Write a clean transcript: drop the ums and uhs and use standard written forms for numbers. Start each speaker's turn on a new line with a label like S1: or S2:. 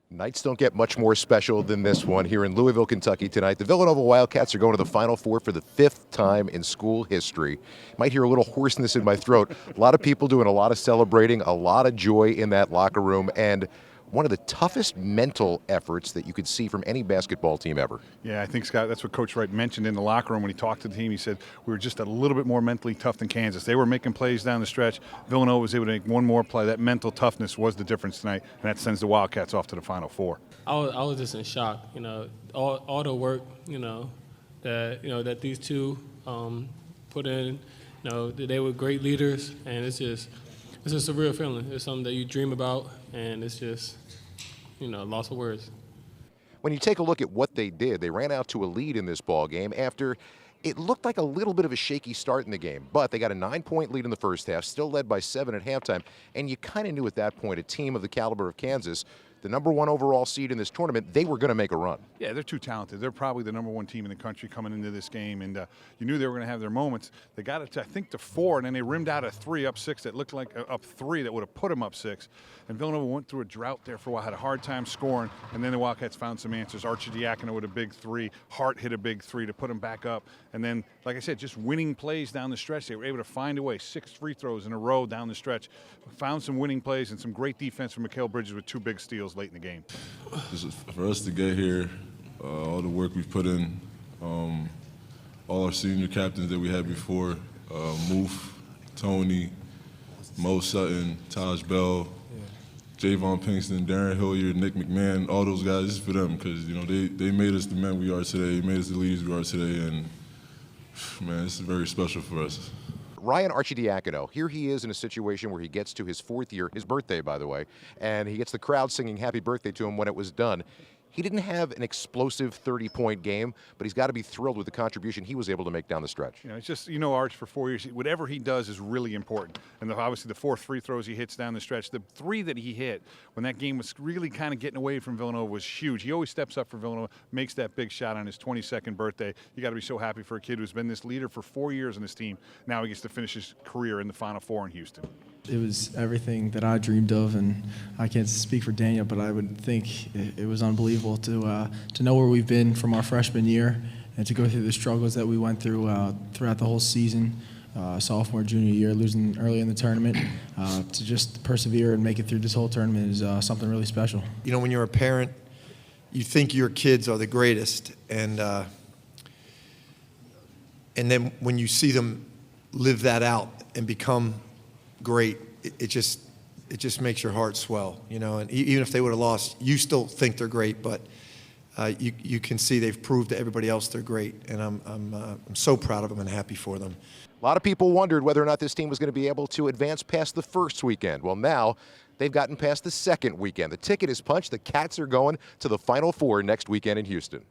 S1: Nights don't get much more special than this one here in Louisville, Kentucky tonight. The Villanova Wildcats are going to the Final Four for the 5th time in school history. Might hear a little hoarseness in my throat. A lot of people doing a lot of celebrating, a lot of joy in that locker room, and one of the toughest mental efforts that you could see from any basketball team ever.
S2: Yeah, I think, Scott, that's what Coach Wright mentioned in the locker room when he talked to the team. He said we were just a little bit more mentally tough than Kansas. They were making plays down the stretch. Villanova was able to make one more play. That mental toughness was the difference tonight, and that sends the Wildcats off to the Final Four.
S3: I was just in shock. All the work, that these two put in. They were great leaders, and it's just a real feeling. It's something that you dream about, and it's just, loss of words.
S1: When you take a look at what they did, they ran out to a lead in this ball game after it looked like a little bit of a shaky start in the game, but they got a 9-point lead in the first half, still led by 7 at halftime, and you kind of knew at that point a team of the caliber of Kansas, the #1 overall seed in this tournament, they were going to make a run.
S2: Yeah, they're too talented. They're probably the #1 team in the country coming into this game, and you knew they were going to have their moments. They got it to, I think, to 4, and then they rimmed out a 3 up 6 that looked like up 3 that would have put them up 6. And Villanova went through a drought there for a while, had a hard time scoring, and then the Wildcats found some answers. Archidiakono with a big 3, Hart hit a big 3 to put them back up, and then, like I said, just winning plays down the stretch. They were able to find a way, 6 free throws in a row down the stretch, found some winning plays and some great defense from Mikal Bridges with 2 big steals late in the game.
S4: Just for us to get here, all the work we've put in, all our senior captains that we had before, Moof, Tony, Mo Sutton, Taj Bell, Javon Pinkston, Darren Hilliard, Nick McMahon, all those guys, just for them, because they made us the men we are today, they made us the leaders we are today, and man, this is very special for us.
S1: Ryan Archidiakono, here he is in a situation where he gets to his 4th year, his birthday, by the way, and he gets the crowd singing happy birthday to him when it was done. He didn't have an explosive 30-point game, but he's got to be thrilled with the contribution he was able to make down the stretch.
S2: It's just, Arch for 4 years, whatever he does is really important. And obviously the 4 free throws he hits down the stretch, the 3 that he hit when that game was really kind of getting away from Villanova was huge. He always steps up for Villanova, makes that big shot on his 22nd birthday. You got to be so happy for a kid who's been this leader for 4 years in this team. Now he gets to finish his career in the Final Four in Houston.
S5: It was everything that I dreamed of, and I can't speak for Daniel, but I would think it was unbelievable to know where we've been from our freshman year and to go through the struggles that we went through throughout the whole season, sophomore, junior year, losing early in the tournament, to just persevere and make it through this whole tournament is something really special.
S6: When you're a parent, you think your kids are the greatest, and then when you see them live that out and become great, it just makes your heart swell, and even if they would have lost, you still think they're great, but you can see they've proved to everybody else they're great, and I'm so proud of them and happy for them.
S1: A lot of people wondered whether or not this team was going to be able to advance past the first weekend. Well, now they've gotten past the second weekend. The ticket is punched. The Cats are going to the Final Four next weekend in Houston.